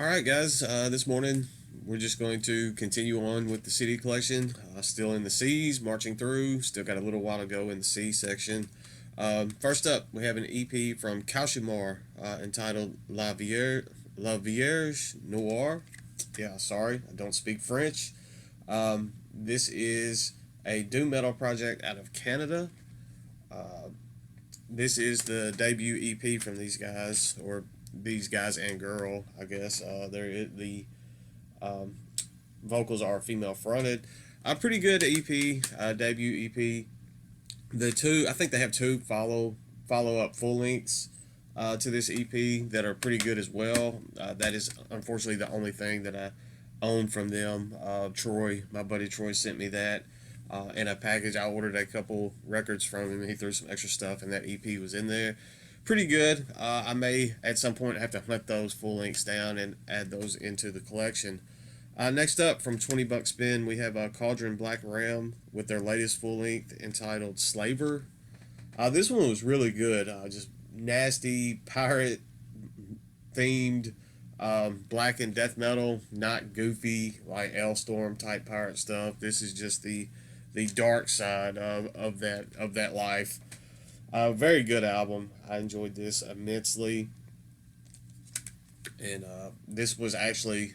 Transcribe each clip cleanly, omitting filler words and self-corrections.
Alright guys, this morning we're just going to continue on with the CD collection. Still in the C's, marching through, still got a little while to go in the C section. First up, we have an EP from Kasushimar entitled La Vierge Noire. Yeah, sorry, I don't speak French. This is a doom metal project out of Canada. This is the debut EP from these guys, or these guys and girl, I guess. The um, vocals are female fronted. A pretty good EP, debut EP. I think they have two follow up full lengths to this EP that are pretty good as well. That is unfortunately the only thing that I own from them. Troy, my buddy Troy, sent me that in a package. I ordered a couple records from him. He threw some extra stuff, and that EP was in there. Pretty good. I may at some point have to hunt those full lengths down and add those into the collection. Next up, from 20 Buck Spin, we have Cauldron Black Ram with their latest full length entitled Slaver. This one was really good. Just nasty pirate themed black and death metal, not goofy like Storm type pirate stuff. This is just the dark side of that life. Very good album. I enjoyed this immensely, and this was actually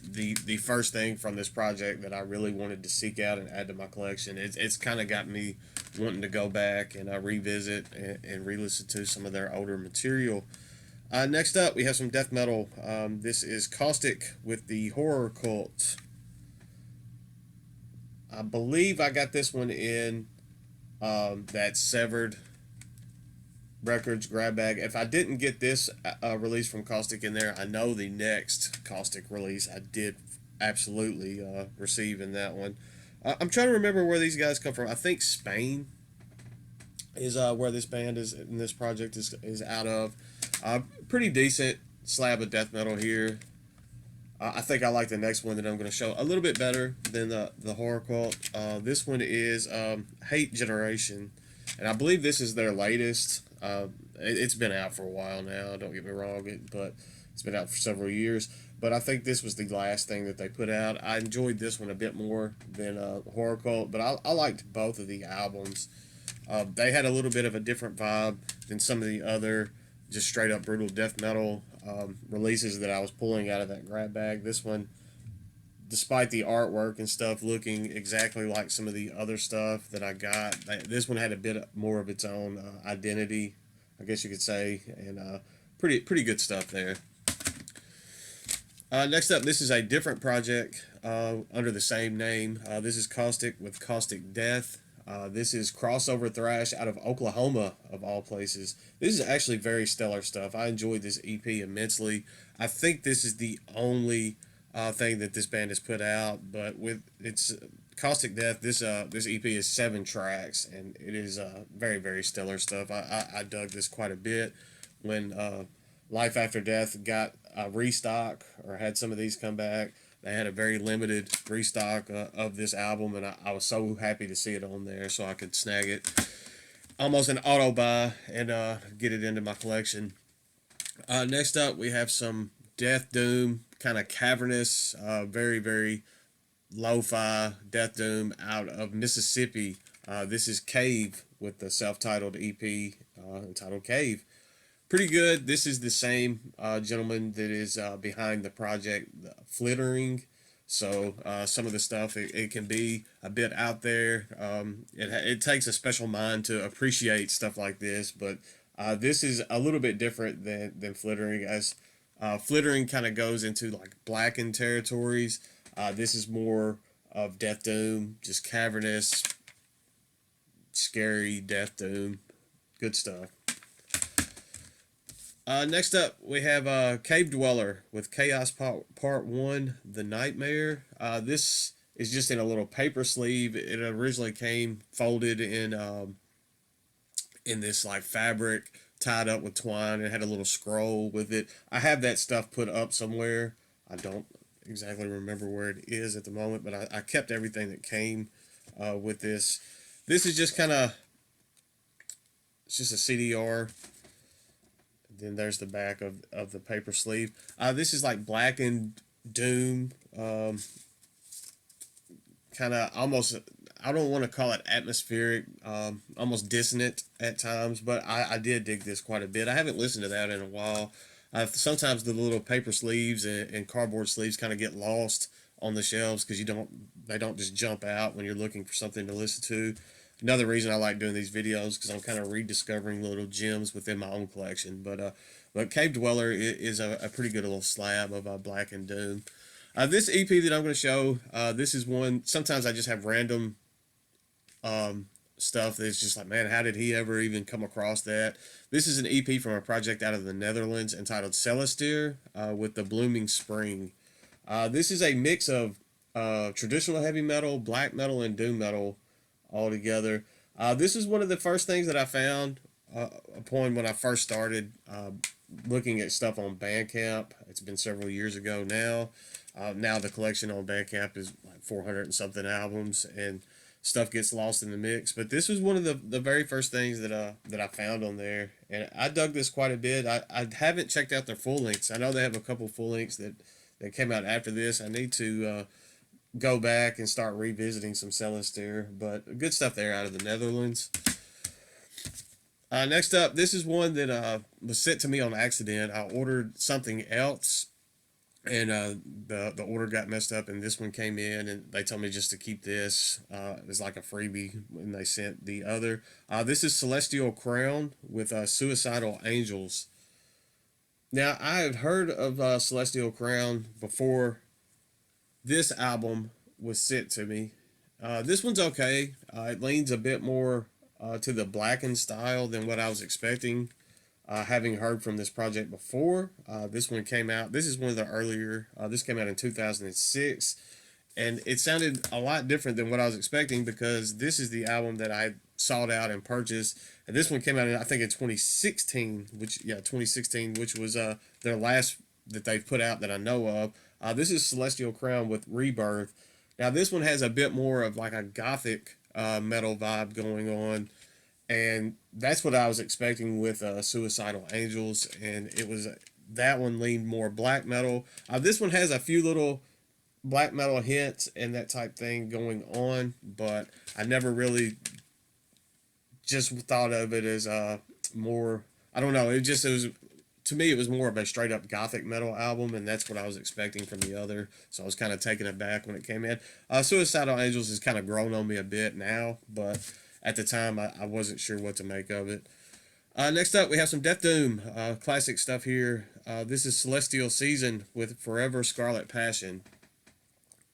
the first thing from this project that I really wanted to seek out and add to my collection. It's kind of got me wanting to go back and revisit and re-listen to some of their older material. Next up, we have some death metal. This is Caustic with the Horror Cult. I believe I got this one in that Severed Records grab bag. If I didn't get this release from Caustic in there, I know the next Caustic release I did absolutely receive in that one. I'm trying to remember where these guys come from. I think Spain is where this band is in this project is out of. Pretty decent slab of death metal here. I think I like the next one that I'm going to show a little bit better than the horror cult. This one is Hate Generation, and I believe this is their latest. It's been out for a while now. Don't get me wrong, but it's been out for several years. But I think this was the last thing that they put out. I enjoyed this one a bit more than horror cult, but I liked both of the albums. They had a little bit of a different vibe than some of the other just straight up brutal death metal releases that I was pulling out of that grab bag. This one, despite the artwork and stuff looking exactly like some of the other stuff that I got, this one had a bit more of its own identity, I guess you could say, and pretty good stuff there. Next up, this is a different project under the same name. This is Caustic with Caustic Death. This is crossover thrash out of Oklahoma, of all places. This is actually very stellar stuff. I enjoyed this EP immensely. I think this is the only thing that this band has put out, but with its Caustic Death, this EP is 7 tracks, and it is very stellar stuff. I dug this quite a bit when Life After Death got a restock or had some of these come back. They had a very limited restock of this album, and I was so happy to see it on there so I could snag it. Almost an auto buy and get it into my collection. Next up, we have some Death Doom, kind of cavernous, very lo-fi Death Doom out of Mississippi. This is Cave with the self-titled EP entitled Cave. Pretty good. This is the same gentleman that is behind the project Flittering. So some of the stuff, it can be a bit out there. It takes a special mind to appreciate stuff like this, but this is a little bit different than Flittering, as Flittering kind of goes into like blackened territories. This is more of Death Doom, just cavernous, scary Death Doom. Good stuff. Next up, we have Cave Dweller with Chaos Part 1, The Nightmare. This is just in a little paper sleeve. It originally came folded in this like fabric tied up with twine. It had a little scroll with it. I have that stuff put up somewhere. I don't exactly remember where it is at the moment, but I kept everything that came with this. This is just kind of, it's just a CDR. Then there's the back of the paper sleeve. This is like Blackened Doom, kind of almost. I don't want to call it atmospheric, almost dissonant at times, but I did dig this quite a bit. I haven't listened to that in a while. Sometimes the little paper sleeves and cardboard sleeves kind of get lost on the shelves because they don't just jump out when you're looking for something to listen to. Another reason I like doing these videos because I'm kind of rediscovering little gems within my own collection. But Cave Dweller is a pretty good little slab of Black and Doom. This EP that I'm going to show, this is one. Sometimes I just have random stuff that's just like, man, how did he ever even come across that? This is an EP from a project out of the Netherlands entitled Celestia with the Blooming Spring. This is a mix of traditional heavy metal, black metal, and doom metal all together. This is one of the first things that I found upon when I first started looking at stuff on Bandcamp. It's been several years ago now. Now the collection on Bandcamp is like 400 and something albums, and stuff gets lost in the mix. But this was one of the very first things that I found on there, and I dug this quite a bit. I haven't checked out their full lengths. I know they have a couple full lengths that came out after this. I need to go back and start revisiting some Celestia, but good stuff there out of the Netherlands. Next up, this is one that was sent to me on accident. I ordered something else, and the order got messed up, and this one came in, and they told me just to keep this. It was like a freebie when they sent the other. This is Celestial Crown with Suicidal Angels. Now, I had heard of Celestial Crown before this album was sent to me. This one's okay. It leans a bit more to the blackened style than what I was expecting. Having heard from this project before, this one came out. This is one of the earlier. This came out in 2006, and it sounded a lot different than what I was expecting because this is the album that I sought out and purchased. And this one came out, I think, in 2016, 2016, which was their last that they've put out that I know of. This is Celestial Crown with Rebirth. Now, this one has a bit more of like a gothic metal vibe going on, and that's what I was expecting with Suicidal Angels, and it was that one leaned more black metal. This one has a few little black metal hints and that type thing going on, but I never really just thought of it as more. I don't know. It was to me, it was more of a straight up gothic metal album, and that's what I was expecting from the other. So I was kind of taken aback when it came in. Suicidal Angels has kind of grown on me a bit now, but at the time I wasn't sure what to make of it. Next up, we have some Death Doom, classic stuff here. This is Celestial Season with Forever Scarlet Passion.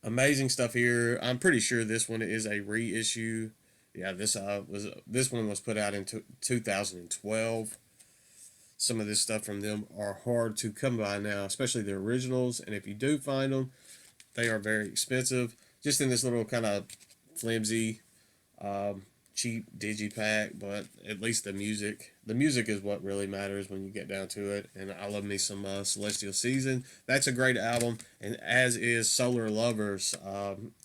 Amazing stuff here. I'm pretty sure this one is a reissue. Yeah, this one was put out in 2012. Some of this stuff from them are hard to come by now, especially the originals. And if you do find them, they are very expensive. Just in this little kind of flimsy, cheap digipack. But at least the music is what really matters when you get down to it. And I love me some Celestial Season. That's a great album, and as is Solar Lovers.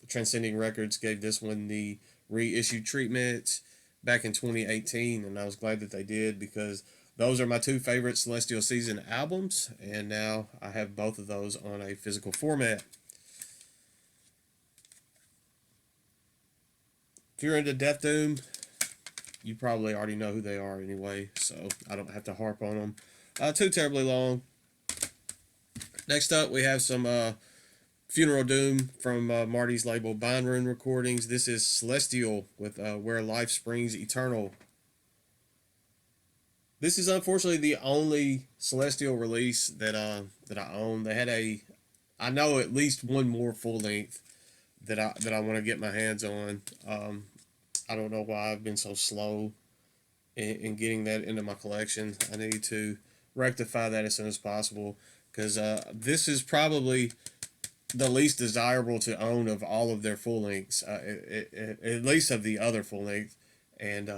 Transcending Records gave this one the reissue treatment back in 2018, and I was glad that they did because those are my two favorite Celestial Season albums, and now I have both of those on a physical format. If you're into Death Doom, you probably already know who they are anyway, so I don't have to harp on them too terribly long. Next up, we have some Funeral Doom from Marty's label Bind Rune Recordings. This is Celestial with Where Life Springs Eternal. This is unfortunately the only Celestial release that I own. They had I know at least one more full length that I want to get my hands on. I don't know why I've been so slow in getting that into my collection. I need to rectify that as soon as possible because this is probably the least desirable to own of all of their full lengths, at least of the other full length. And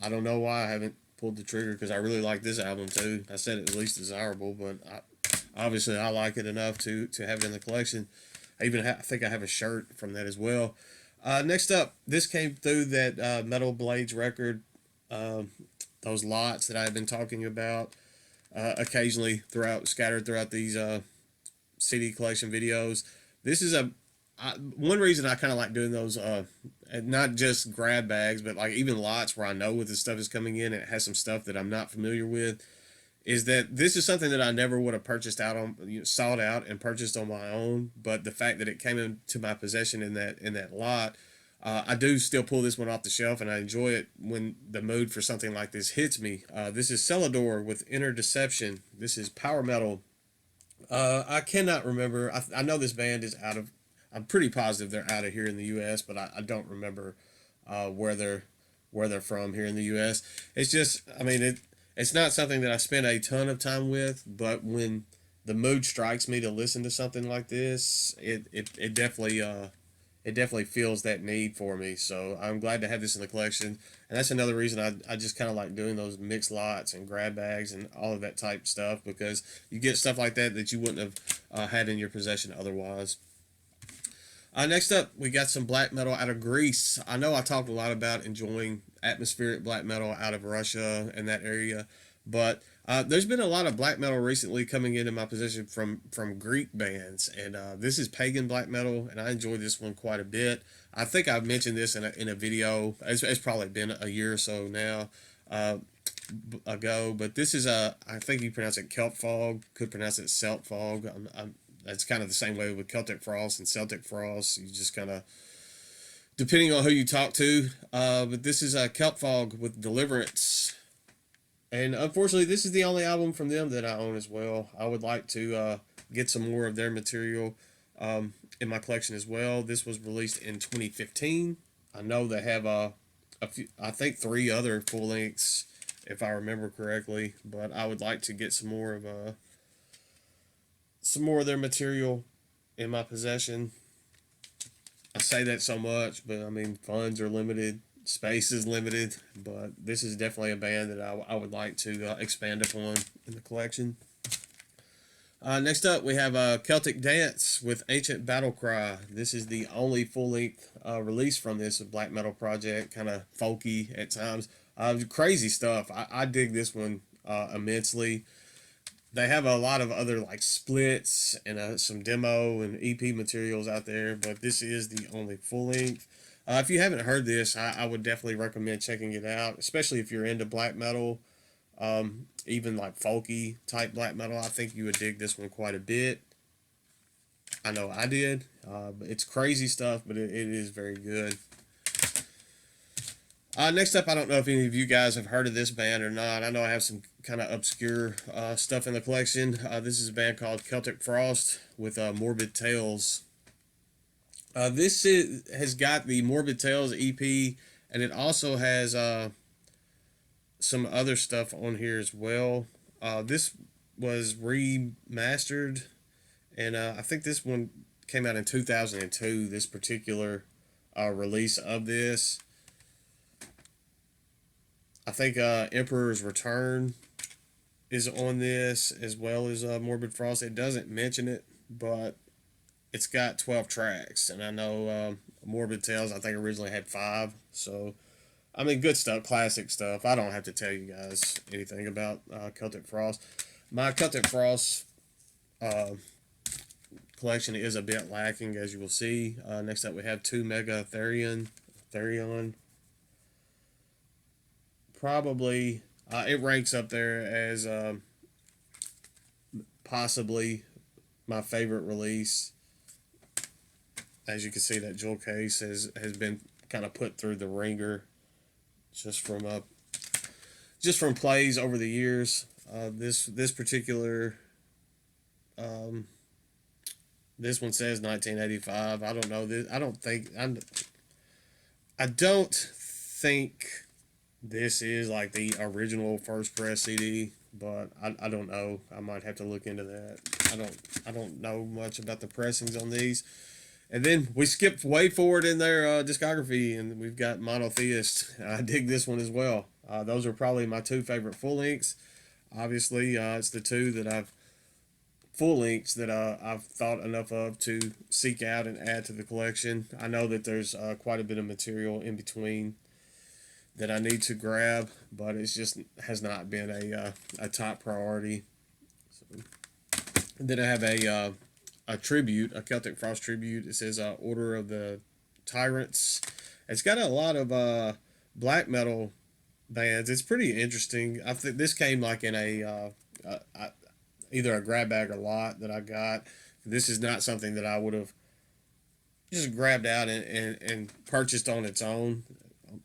I don't know why I haven't pulled the trigger because I really like this album too. I said it's least desirable, but obviously I like it enough to have it in the collection. I think I have a shirt from that as well. Next up, this came through that Metal Blades record, those lots that I've been talking about. occasionally scattered throughout these CD collection videos. This is one reason I kind of like doing those, not just grab bags, but like even lots where I know what the stuff is coming in and it has some stuff that I'm not familiar with. Is that this is something that I never would have purchased out on, sought out and purchased on my own, but the fact that it came into my possession in that lot, I do still pull this one off the shelf, and I enjoy it when the mood for something like this hits me. This is Celador with Inner Deception. This is power metal. I cannot remember. I know this band is out of. I'm pretty positive they're out of here in the U.S., but I don't remember where they're from here in the U.S. It's just, I mean, it's not something that I spend a ton of time with, but when the mood strikes me to listen to something like this, it definitely feels that need for me. So I'm glad to have this in the collection, and that's another reason I just kind of like doing those mixed lots and grab bags and all of that type stuff, because you get stuff like that you wouldn't have had in your possession otherwise. Next up, we got some black metal out of Greece. I know I talked a lot about enjoying atmospheric black metal out of Russia and that area, but there's been a lot of black metal recently coming into my possession from Greek bands, and this is Pagan black metal, and I enjoy this one quite a bit. I think I've mentioned this in a video. It's probably been a year or so now ago, but this is I think you pronounce it Kelp Fog, could pronounce it Celt Fog. That's kind of the same way with Celtic Frost and Celtic Frost. You just kind of, depending on who you talk to. But this is Kelp Fog with Deliverance. And unfortunately, this is the only album from them that I own as well. I would like to get some more of their material in my collection as well. This was released in 2015. I know they have a few, I think 3 other full lengths, if I remember correctly. But I would like to get some more of their material in my possession. I say that so much, but I mean, funds are limited, space is limited, but this is definitely a band that I would like to expand upon in the collection. Next up, we have Celtic Dance with Ancient Battlecry. This is the only full-length release from this black metal project, kind of folky at times. Crazy stuff. I dig this one immensely. They have a lot of other like splits and some demo and EP materials out there, but this is the only full length. If you haven't heard this, I would definitely recommend checking it out, especially if you're into black metal, even like folky type black metal. I think you would dig this one quite a bit. I know I did. It's crazy stuff, but it is very good. Next up, I don't know if any of you guys have heard of this band or not. I know I have some kind of obscure stuff in the collection. This is a band called Celtic Frost with Morbid Tales. Has got the Morbid Tales EP, and it also has some other stuff on here as well. This was remastered, and I think this one came out in 2002, this particular release of this. I think Emperor's Return is on this, as well as Morbid Frost. It doesn't mention it, but it's got 12 tracks. And I know Morbid Tales, I think, originally had 5. So, I mean, good stuff, classic stuff. I don't have to tell you guys anything about Celtic Frost. My Celtic Frost collection is a bit lacking, as you will see. Next up, we have 2 Mega Therion. Probably it ranks up there as possibly my favorite release. As you can see, that jewel case has been kind of put through the ringer just from plays over the years. This particular this one says 1985. I don't know this. I don't think this is like the original first press CD, but I don't know. I might have to look into that. I don't know much about the pressings on these. And then we skipped way forward in their discography, and we've got Theists. I dig this one as well. Those are probably my 2 favorite full lengths. Obviously, it's the 2 that I've thought enough of to seek out and add to the collection. I know that there's quite a bit of material in between that I need to grab, but it's just has not been a top priority. So, then I have a tribute, a Celtic Frost tribute. It says Order of the Tyrants. It's got a lot of black metal bands. It's pretty interesting. I think this came like in either a grab bag or lot that I got. This is not something that I would have just grabbed out and purchased on its own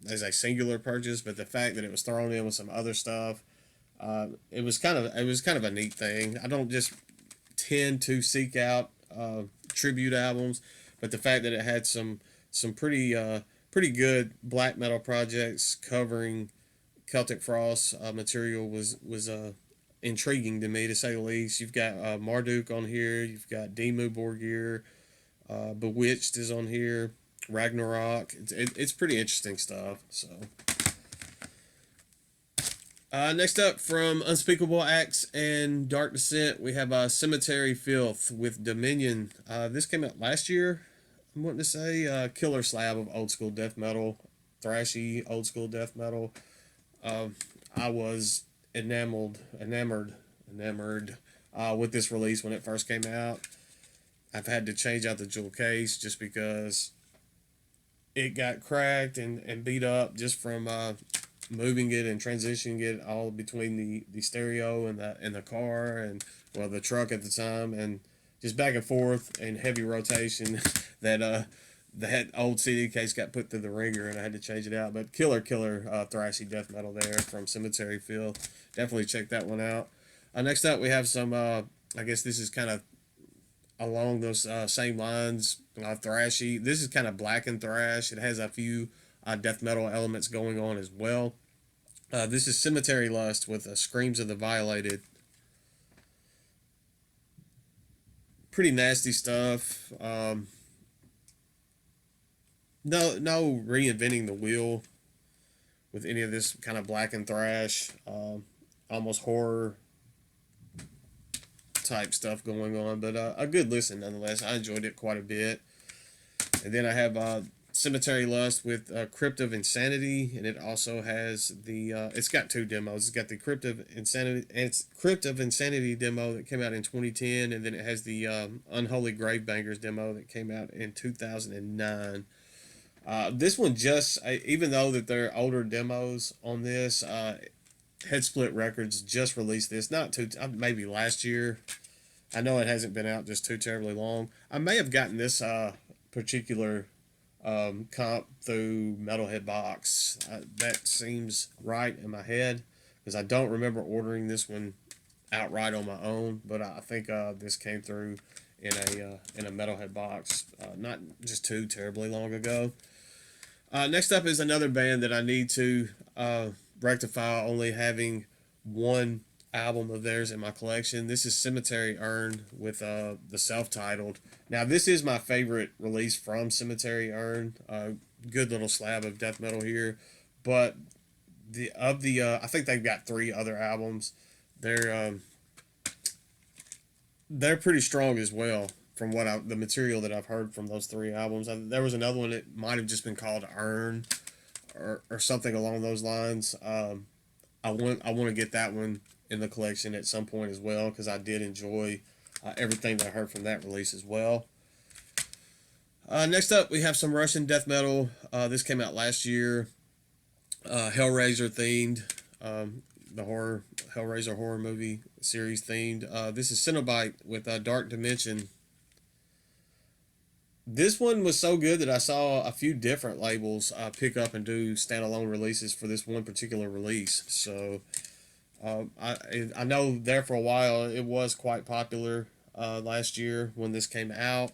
as a singular purchase, but the fact that it was thrown in with some other stuff, it was kind of a neat thing. I don't just tend to seek out tribute albums, but the fact that it had some pretty good black metal projects covering Celtic Frost material was intriguing to me, to say the least. You've got Marduk on here. You've got Demu Borgir. Bewitched is on here. Ragnarok. It's pretty interesting stuff. So, next up from Unspeakable Acts and Dark Descent, we have Cemetery Filth with Dominion. This came out last year. I'm wanting to say killer slab of old school death metal, thrashy old school death metal. I was enamored with this release when it first came out. I've had to change out the jewel case just because it got cracked and beat up just from moving it and transitioning it all between the stereo and the car and the truck at the time, and just back and forth and heavy rotation that old CD case got put through the ringer and I had to change it out. But killer thrashy death metal there from Cemetery Filth. Definitely check that one out. Next up we have some I guess this is kind of along those same lines, thrashy. This is kind of black and thrash. It has a few death metal elements going on as well. This is Cemetery Lust with Screams of the Violated. Pretty nasty stuff. No reinventing the wheel with any of this kind of black and thrash, almost horror type stuff going on, but a good listen nonetheless. I enjoyed it quite a bit. And then I have Cemetery Lust with Crypt of Insanity, and it also has it's got two demos. It's got the Crypt of Insanity demo that came out in 2010, and then it has the Unholy Gravebangers demo that came out in 2009. This one even though that they're older demos on this, Headsplit Records just released this, not maybe last year. I know it hasn't been out just too terribly long. I may have gotten this particular comp through Metalhead Box. That seems right in my head because I don't remember ordering this one outright on my own, but I think this came through in a Metalhead Box not just too terribly long ago. Next up is another band that I need to rectify only having one album of theirs in my collection. This is Cemetery Urn with the self-titled. Now this is my favorite release from Cemetery Urn. Good little slab of death metal here, but I think they've got 3 other albums. They're pretty strong as well from the material that I've heard from those 3 albums. There was another one that might have just been called Urn or something along those lines. I want to get that one in the collection at some point as well because I did enjoy everything that I heard from that release as well. Next up, we have some Russian death metal. This came out last year. Hellraiser themed. The Hellraiser horror movie series themed. This is Cinebite with Dark Dimension. This one was so good that I saw a few different labels pick up and do standalone releases for this one particular release. So I know there for a while it was quite popular last year when this came out.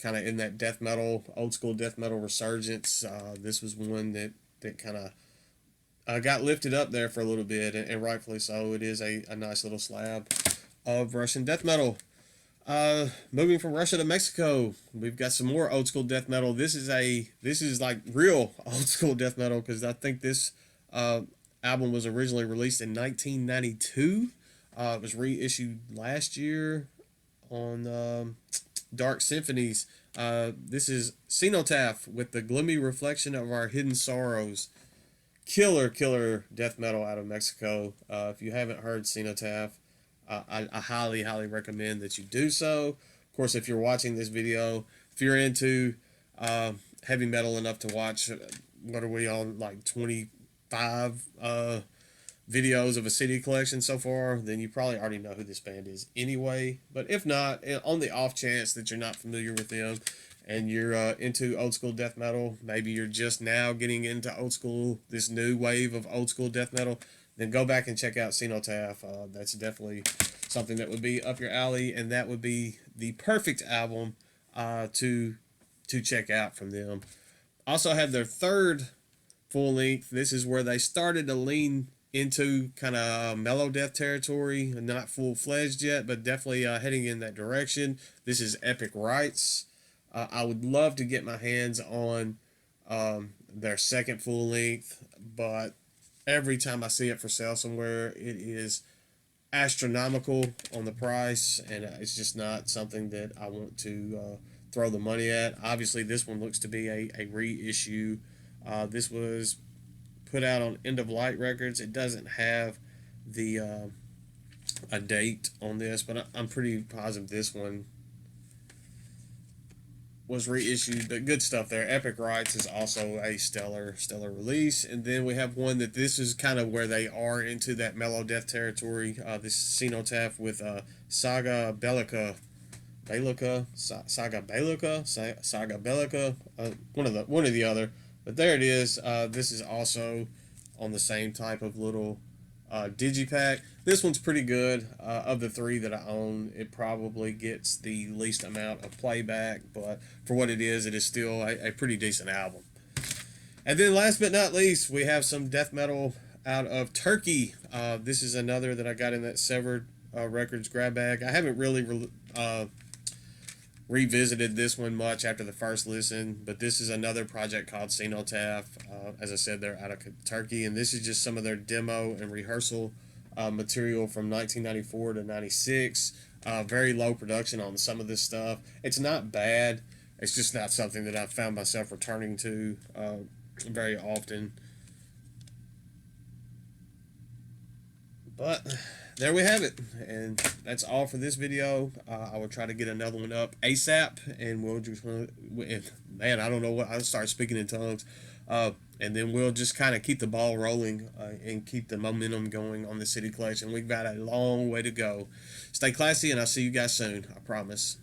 Kind of in that death metal, old school death metal resurgence. This was one that kind of got lifted up there for a little bit, and rightfully so. It is a nice little slab of Russian death metal. Moving from Russia to Mexico, we've got some more old school death metal. This is like real old school death metal because I think this album was originally released in 1992. It was reissued last year on Dark Symphonies. This is Xenotaph with The Gloomy Reflection of Our Hidden Sorrows. killer death metal out of Mexico. If you haven't heard Xenotaph, I highly recommend that you do so. Of course, if you're watching this video, if you're into heavy metal enough to watch, what are we on, like 25 videos of a CD collection so far, then you probably already know who this band is anyway. But if not, on the off chance that you're not familiar with them and you're into old school death metal, maybe you're just now getting into old school, this new wave of old school death metal, then go back and check out Xenotaph. That's definitely something that would be up your alley, and that would be the perfect album to check out from them. Also have their third full length. This is where they started to lean into kind of mellow death territory, not full fledged yet, but definitely heading in that direction. This is Epic Rites. I would love to get my hands on their second full length, but every time I see it for sale somewhere, it is astronomical on the price, and it's just not something that I want to throw the money at. Obviously, this one looks to be a reissue. This was put out on End of Light Records. It doesn't have the a date on this, but I'm pretty positive this one was reissued. But good stuff there. Epic Rites is also a stellar release. And then we have one that this is kind of where they are into that mellow death territory. This Cenotaph with Saga Bellica. Saga Bellica, one of the other. But there it is. This is also on the same type of little digipack. This one's pretty good. Of the three that I own, it probably gets the least amount of playback, but for what it is still a pretty decent album. And then last but not least, we have some death metal out of Turkey. This is another that I got in that Severed Records grab bag. I haven't really revisited this one much after the first listen, but this is another project called Xenotaph. As I said, they're out of Turkey, and this is just some of their demo and rehearsal material from 1994 to 96. Very low production on some of this stuff. It's not bad. It's just not something that I've found myself returning to very often. But there we have it, and that's all for this video. I will try to get another one up ASAP, and we'll just, man, I don't know what, I'll start speaking in tongues, and then we'll just kind of keep the ball rolling and keep the momentum going on the city collection. We've got a long way to go. Stay classy, and I'll see you guys soon, I promise.